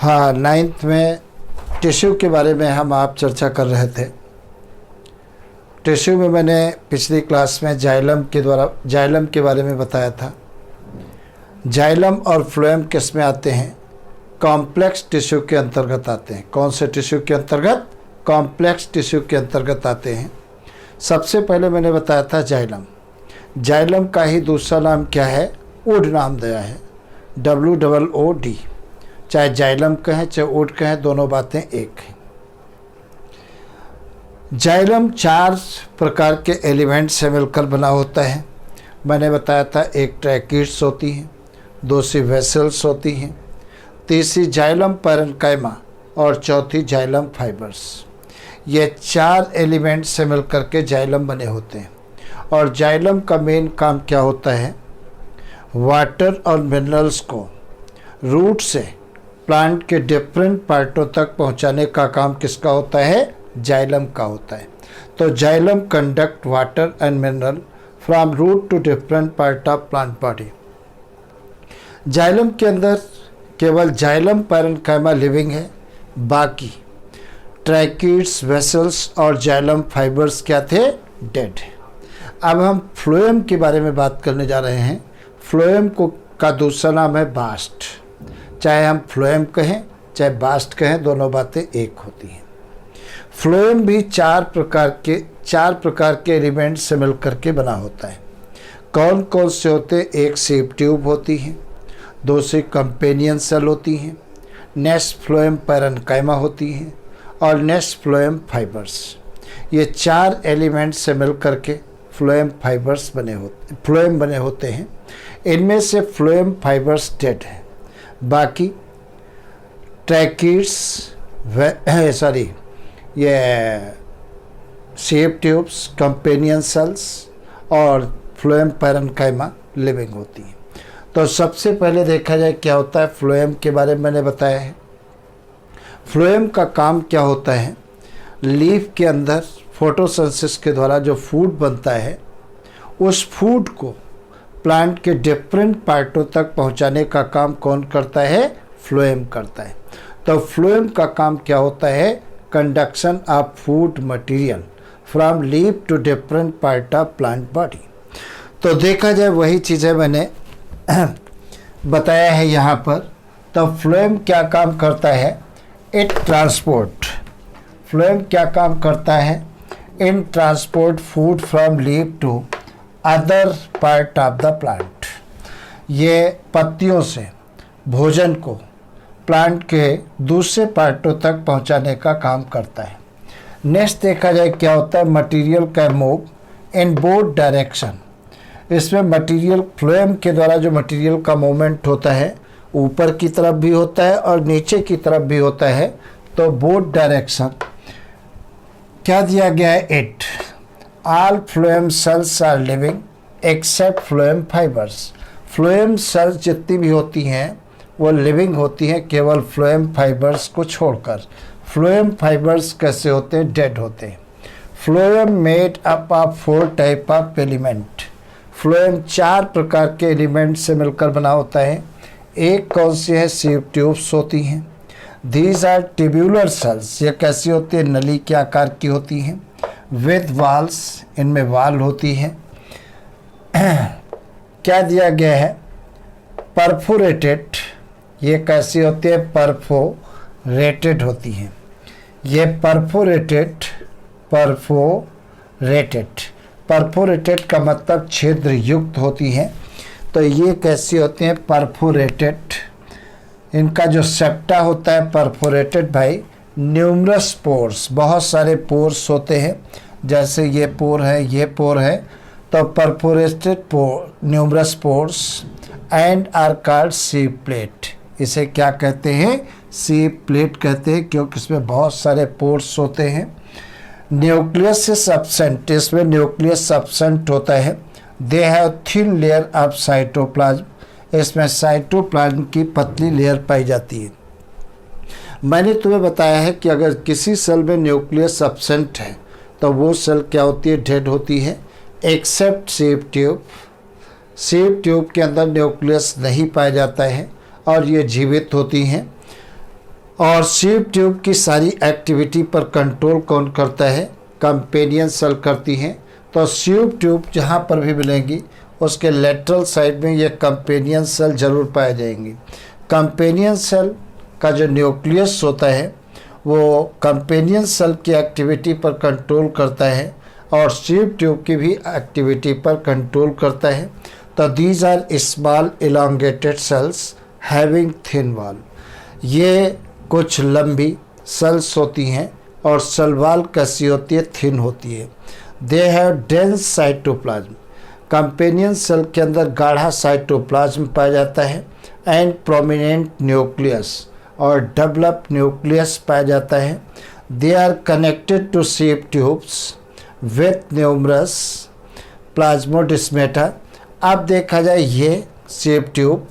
हाँ, नाइन्थ में टिश्यू के बारे में हम आप चर्चा कर रहे थे। टिश्यू में मैंने पिछली क्लास में जाइलम के बारे में बताया था। जाइलम और फ्लोएम किस में आते हैं? कॉम्प्लेक्स टिश्यू के अंतर्गत आते हैं। कौन से टिश्यू के अंतर्गत? कॉम्प्लेक्स टिश्यू के अंतर्गत आते हैं। सबसे पहले मैंने बताया था जाइलम। जाइलम का ही दूसरा नाम क्या है? वुड नाम दिया है, WOOD। चाहे जाइलम कहें चाहे वुड कहें, दोनों बातें एक हैं। जाइलम 4 प्रकार के एलिमेंट से मिलकर बना होता है। मैंने बताया था, एक ट्रैकिड्स होती हैं, दूसरी वेसल्स होती हैं, तीसरी जाइलम पैरेन्काइमा और चौथी जाइलम फाइबर्स। ये 4 एलिमेंट से मिलकर के जाइलम बने होते हैं। और जाइलम का मेन काम क्या होता है? वाटर और मिनरल्स को रूट से प्लांट के डिफरेंट पार्टों तक पहुंचाने का काम किसका होता है? जाइलम का होता है। तो xylem conduct water and mineral from root to different part of plant body. Xylem के अंदर केवल जाइलम पैरेन्काइमा लिविंग है, बाकी ट्रैकिड्स, वेसल्स और जाइलम फाइबर्स क्या थे? डेड है। अब हम फ्लोएम के बारे में बात करने जा रहे हैं। फ्लोएम का दूसरा नाम है बास्ट। चाहे हम फ्लोएम कहें चाहे बास्ट कहें, दोनों बातें एक होती हैं। फ्लोएम भी 4 प्रकार के एलिमेंट से मिलकर के बना होता है। कौन कौन से होते हैं? एक सेप ट्यूब होती है, दूसरी कंपेनियन सेल होती हैं, नेक्स्ट फ्लोएम पैरेन्काइमा होती हैं और नेक्स्ट फ्लोएम फाइबर्स। ये 4 एलिमेंट से मिलकर के फ्लोएम बने होते हैं। इनमें से फ्लोएम फाइबर्स डेड है, बाकी ट्रैकिड्स ये शेप ट्यूब्स, कंपेनियन सेल्स और फ्लोएम पैरेन्काइमा लिविंग होती हैं। तो सबसे पहले देखा जाए क्या होता है। फ्लोएम के बारे में मैंने बताया है। फ्लोएम का काम क्या होता है? लीफ के अंदर फोटोसिंथेसिस के द्वारा जो फूड बनता है, उस फूड को प्लांट के डिफरेंट पार्टों तक पहुंचाने का काम कौन करता है? फ्लोएम करता है। तो फ्लोएम का काम क्या होता है? Conduction of food material from leaf to different part of plant body. तो देखा जाए वही चीज़ें मैंने बताया है यहाँ पर। तो फ्लोएम क्या काम करता है? फ्लोएम क्या काम करता है? In transport food from leaf to other part of the plant. ये पत्तियों से भोजन को प्लांट के दूसरे पार्टों तक पहुंचाने का काम करता है। नेक्स्ट देखा जाए क्या होता है? Material can move in both direction. इसमें मटेरियल, फ्लोएम के द्वारा जो मटेरियल का मूवमेंट होता है, ऊपर की तरफ भी होता है और नीचे की तरफ भी होता है। तो बोथ डायरेक्शन क्या दिया गया है? It all phloem cells are living except phloem fibres. Phloem cells जितनी भी होती हैं वो लिविंग होती हैं, केवल फ्लोएम फाइबर्स को छोड़कर। फ्लोएम फाइबर्स कैसे होते हैं? डेड होते हैं। Phloem made up of 4 type of element. Phloem 4 प्रकार के एलिमेंट से मिलकर बना होता है। एक कौन सी है? सेप ट्यूब्स होती हैं। These are tubular cells. ये कैसी होती है? नली के आकार की होती हैं। विद वाल्स, इनमें वाल होती है। क्या दिया गया है? परफोरेटेड। ये कैसी होती है? परफोरेटेड होती हैं। ये परफोरेटेड का मतलब छिद्र युक्त होती हैं। तो ये कैसी होती हैं? परफोरेटेड। इनका जो सेप्टा होता है परफोरेटेड भाई, न्यूमरस पोर्स, बहुत सारे पोर्स होते हैं। जैसे ये पोर है, ये पोर है। तो perforated numerous pores and are called sieve plate. इसे क्या कहते हैं? सीप प्लेट कहते हैं, क्योंकि इसमें बहुत सारे पोर्स होते हैं। न्यूक्लियस से सब्सेंट, इसमें न्यूक्लियस सब्सेंट होता है। They have thin layer of cytoplasm. इसमें साइटोप्लाज्म की पतली लेयर पाई जाती है। मैंने तुम्हें बताया है कि अगर किसी सेल में न्यूक्लियस सब्सेंट है तो वो सेल क्या होती है? डेड होती है, एक्सेप्ट सेप ट्यूब। सेप ट्यूब के अंदर न्यूक्लियस नहीं पाया जाता है और ये जीवित होती हैं। और सीव ट्यूब की सारी एक्टिविटी पर कंट्रोल कौन करता है? कंपेनियन सेल करती हैं। तो सीव ट्यूब जहाँ पर भी मिलेंगी उसके लेटरल साइड में ये कंपेनियन सेल जरूर पाए जाएंगी। कंपेनियन सेल का जो न्यूक्लियस होता है वो कंपेनियन सेल की एक्टिविटी पर कंट्रोल करता है और सीव ट्यूब की भी एक्टिविटी पर कंट्रोल करता है। तो these are small elongated cells having thin wall. ये कुछ लंबी सेल्स होती हैं और सेल वॉल कैसी होती है? थिन होती है। They have dense cytoplasm. Companion cell के अंदर गाढ़ा साइटोप्लाज्म पाया जाता है एंड प्रोमिनेंट न्यूक्लियस और डेवलप न्यूक्लियस पाया जाता है। They are connected to sieve tubes with numerous plasmodesmata. अब देखा जाए ये सीव ट्यूब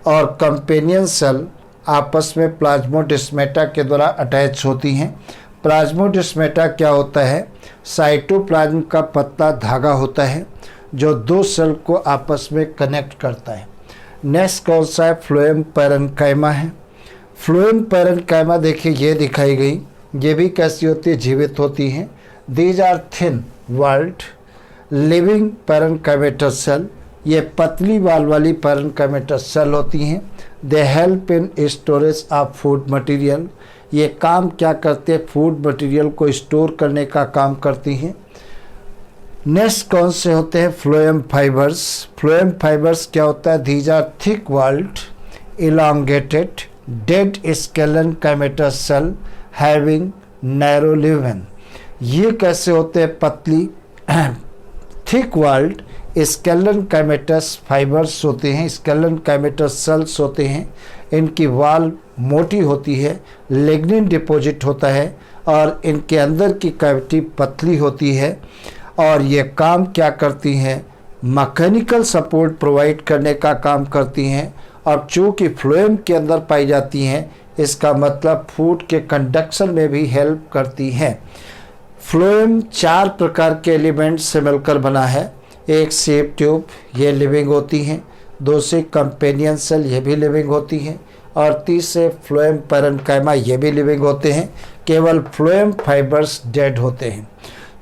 और कंपेनियन सेल आपस में प्लाज्मोडिस्मेटा के द्वारा अटैच होती हैं। प्लाज्मोडिस्मेटा क्या होता है? साइटोप्लाज्म का पतला धागा होता है जो दो सेल को आपस में कनेक्ट करता है। नेक्स्ट कौन सा है? फ्लोएम पैरेन्काइमा है। फ्लोएम पैरेन्काइमा देखिए ये दिखाई गई, ये भी कैसी होती है? जीवित होती हैं। These are thin walled living parenchymatous cell. ये पतली वाल वाली पैरेन्काइमेटस सेल होती हैं। They help in storage of food material. ये काम क्या करते हैं? फूड मटेरियल को स्टोर करने का काम करती हैं। नेक्स्ट कौन से होते हैं? Phloem fibres. फ्लोएम फाइबर्स क्या होता है? These are thick walled elongated dead sclerenchymatous cell having narrow lumen. ये कैसे होते हैं? पतली thick walled sclerenchymatous fibres होते हैं, स्केलन काइमेटस सेल्स होते हैं। इनकी वाल मोटी होती है, लिग्निन डिपॉजिट होता है और इनके अंदर की कैविटी पतली होती है और ये काम क्या करती हैं? मैकेनिकल सपोर्ट प्रोवाइड करने का काम करती हैं। और चूँकि फ्लोएम के अंदर पाई जाती हैं इसका मतलब फूड के कंडक्शन में भी हेल्प करती हैं। फ्लोएम 4 प्रकार के एलिमेंट से मिलकर बना है। एक सीव ट्यूब, ये लिविंग होती हैं। दूसरी कंपेनियन सेल, ये भी लिविंग होती हैं। और तीसरे फ्लोएम पैरेन्काइमा, ये भी लिविंग होते हैं। केवल फ्लोएम फाइबर्स डेड होते हैं।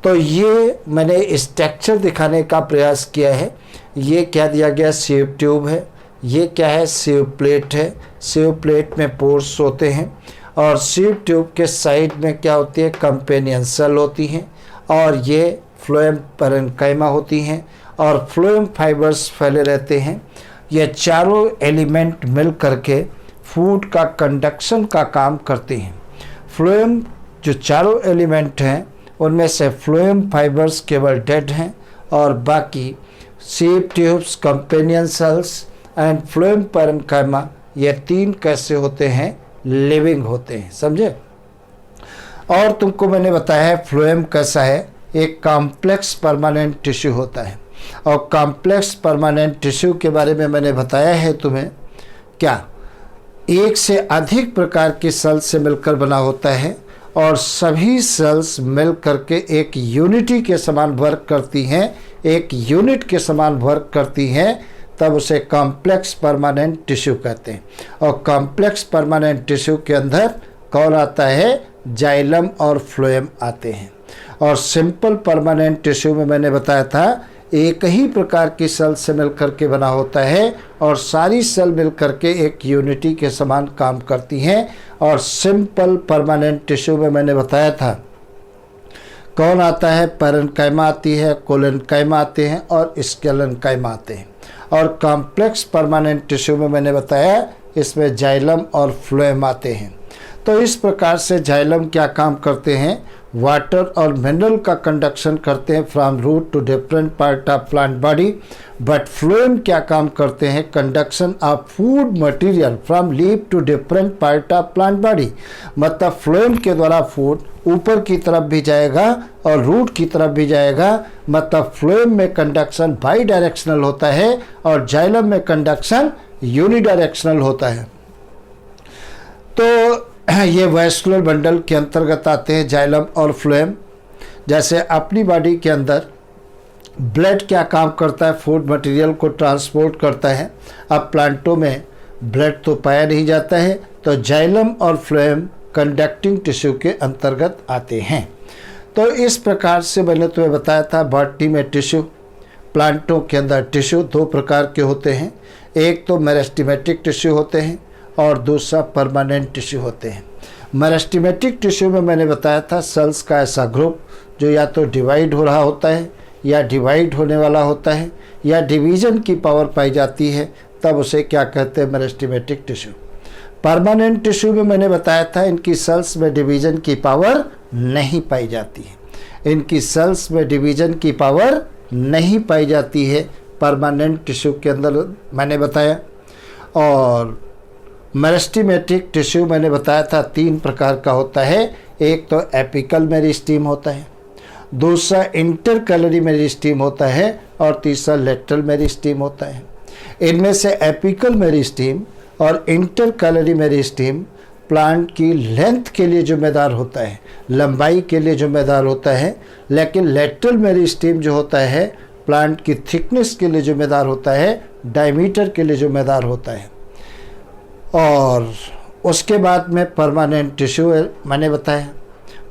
तो ये मैंने स्ट्रक्चर दिखाने का प्रयास किया है। ये क्या दिया गया? सीव ट्यूब है। ये क्या है? सीव प्लेट है। सीव प्लेट में पोर्स होते हैं और सीव ट्यूब के साइड में क्या होती है? कंपेनियन सेल होती हैं और ये फ्लोएम पैरेन्काइमा होती हैं और फ्लोएम फाइबर्स फैले रहते हैं। ये चारों एलिमेंट मिल करके फूड का कंडक्शन का काम करते हैं। फ्लोएम जो चारों एलिमेंट हैं उनमें से फ्लोएम फाइबर्स केवल डेड हैं और बाकी sieve tubes, companion cells and phloem parenchyma ये 3 कैसे होते हैं? लिविंग होते हैं। समझे? और तुमको मैंने बताया है फ्लोएम कैसा है? एक कॉम्प्लेक्स परमानेंट टिश्यू होता है और कॉम्प्लेक्स परमानेंट टिश्यू के बारे में मैंने बताया है तुम्हें क्या? एक से अधिक प्रकार की सेल से मिलकर बना होता है और सभी सेल्स मिल करके एक यूनिटी के समान वर्क करती हैं, एक यूनिट के समान वर्क करती हैं, तब उसे कॉम्प्लेक्स परमानेंट टिश्यू कहते हैं। और कॉम्प्लेक्स परमानेंट टिश्यू के अंदर कौन आता है? जाइलम और फ्लोएम आते हैं। और सिंपल परमानेंट टिश्यू में मैंने बताया था एक ही प्रकार की सेल से मिलकर के बना होता है और सारी सेल मिलकर के एक यूनिटी के समान काम करती हैं। और सिंपल परमानेंट टिश्यू में मैंने बताया था कौन आता है? पैरेन्काइमा आती है, कोलेन्काइमा आते हैं और स्केलेन्काइमा आते हैं। और कॉम्प्लेक्स परमानेंट टिश्यू में मैंने बताया इसमें जाइलम और फ्लोएम आते हैं। तो इस प्रकार से जाइलम क्या काम करते हैं? वाटर और मिनरल का कंडक्शन करते हैं from root to different part of plant body. But phloem क्या काम करते हैं? Conduction of food material from leaf to different part of plant body. मतलब फ्लोएम के द्वारा फूड ऊपर की तरफ भी जाएगा और रूट की तरफ भी जाएगा। मतलब फ्लोएम में कंडक्शन बाई डायरेक्शनल होता है और जाइलम में कंडक्शन यूनिडायरेक्शनल होता है। तो ये वैस्कुलर बंडल के अंतर्गत आते हैं जाइलम और फ्लोएम। जैसे अपनी बॉडी के अंदर ब्लड क्या काम करता है? फूड मटेरियल को ट्रांसपोर्ट करता है। अब प्लांटों में ब्लड तो पाया नहीं जाता है, तो जाइलम और फ्लोएम कंडक्टिंग टिश्यू के अंतर्गत आते हैं। तो इस प्रकार से मैंने तुम्हें बताया था बॉटनी में टिश्यू, प्लांटों के अंदर टिश्यू दो प्रकार के होते हैं, एक तो मेरिस्टेमेटिक टिश्यू होते हैं और दूसरा परमानेंट टिश्यू होते हैं। मेरिस्टेमेटिक टिश्यू में मैंने बताया था सेल्स का ऐसा ग्रुप जो या तो डिवाइड हो रहा होता है या डिवाइड होने वाला होता है या डिवीज़न की पावर पाई जाती है, तब उसे क्या कहते हैं, मेरिस्टेमेटिक टिश्यू। परमानेंट टिश्यू में मैंने बताया था इनकी सेल्स में डिवीज़न की पावर नहीं पाई जाती है, इनकी सेल्स में डिवीज़न की पावर नहीं पाई जाती है परमानेंट टिश्यू के अंदर मैंने बताया। और मेरिस्टेमेटिक टिश्यू मैंने बताया था 3 प्रकार का होता है, एक तो एपिकल मेरिस्टीम होता है, दूसरा इंटरकैलरी मेरिस्टीम होता है और तीसरा लेटरल मेरिस्टीम होता है। इनमें से एपिकल मेरिस्टीम और इंटरकैलरी मेरिस्टीम प्लांट की लेंथ के लिए जिम्मेदार होता है, लंबाई के लिए जिम्मेदार होता है, लेकिन लेटरल मेरिस्टीम जो होता है प्लांट की थिकनेस के लिए जिम्मेदार होता है, डायमीटर के लिए जिम्मेदार होता है। और उसके बाद में परमानेंट टिश्यू मैंने बताया।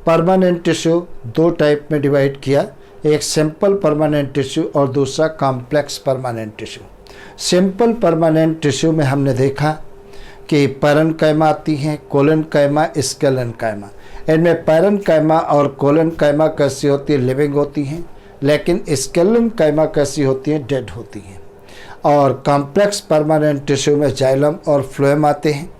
परमानेंट टिश्यू 2 टाइप में डिवाइड किया, एक सिंपल परमानेंट टिश्यू और दूसरा complex permanent tissue. Simple permanent tissue में हमने देखा कि पैरेन्काइमा आती हैं, कोलेनकाइमा, स्केलेनकाइमा। इनमें पैरेन्काइमा और कोलेनकाइमा कैसी होती है, लिविंग होती हैं, लेकिन स्केलेनकाइमा कैसी होती हैं, डेड होती हैं। और कॉम्प्लेक्स परमानेंट टिश्यू में जाइलम और फ्लोएम आते हैं।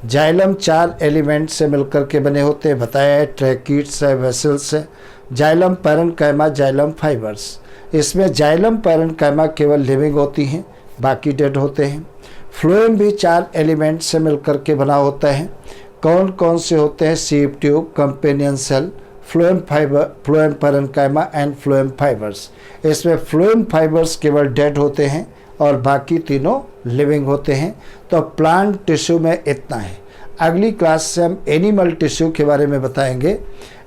जाइलम 4 एलिमेंट से मिलकर के बने होते हैं, बताया है, ट्रैकीट्स है, वेसल्स है, जाइलम, पैरेन्काइमा, जाइलम फाइबर्स। इसमें जाइलम पैरेन्काइमा केवल लिविंग होती हैं, बाकी डेड होते हैं। फ्लोएम भी 4 एलिमेंट से मिलकर के बना होता है। कौन कौन से होते हैं, sieve tube, companion cell, phloem fibre, phloem parenchyma and phloem fibres. इसमें फ्लोएम फाइबर्स केवल डेड होते हैं और बाकी तीनों लिविंग होते हैं। तो प्लांट टिश्यू में इतना है। अगली क्लास से हम एनिमल टिश्यू के बारे में बताएंगे।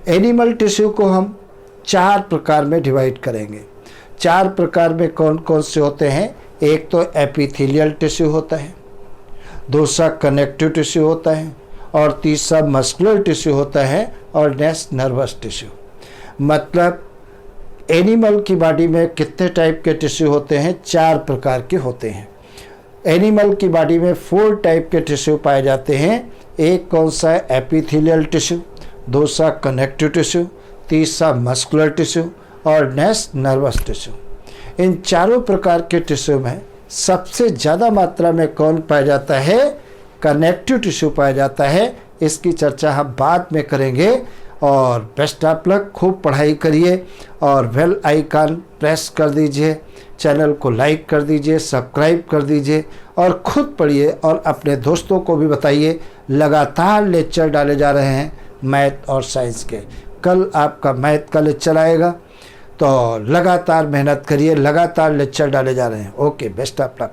एनिमल टिश्यू को हम 4 प्रकार में डिवाइड करेंगे। 4 प्रकार में कौन कौन से होते हैं, एक तो एपिथेलियल टिश्यू होता है, दूसरा कनेक्टिव टिश्यू होता है और तीसरा मस्कुलर टिश्यू होता है और नेक्स्ट नर्वस टिश्यू। मतलब एनिमल की बॉडी में कितने टाइप के टिश्यू होते हैं, 4 प्रकार के होते हैं। एनिमल की बॉडी में 4 टाइप के टिश्यू पाए जाते हैं। एक कौन सा है, एपिथेलियल टिश्यू, दूसरा कनेक्टिव टिश्यू, तीसरा मस्कुलर टिश्यू और नेक्स्ट नर्वस टिश्यू। इन चारों प्रकार के टिश्यू में सबसे ज़्यादा मात्रा में कौन पाया जाता है, कनेक्टिव टिश्यू पाया जाता है। इसकी चर्चा हम बाद में करेंगे। और बेस्ट ऑफ लक, खूब पढ़ाई करिए और बेल आइकन प्रेस कर दीजिए, चैनल को लाइक कर दीजिए, सब्सक्राइब कर दीजिए और ख़ुद पढ़िए और अपने दोस्तों को भी बताइए। लगातार लेक्चर डाले जा रहे हैं मैथ और साइंस के। कल आपका मैथ का लेक्चर आएगा, तो लगातार मेहनत करिए, लगातार लेक्चर डाले जा रहे हैं। Okay, best of luck.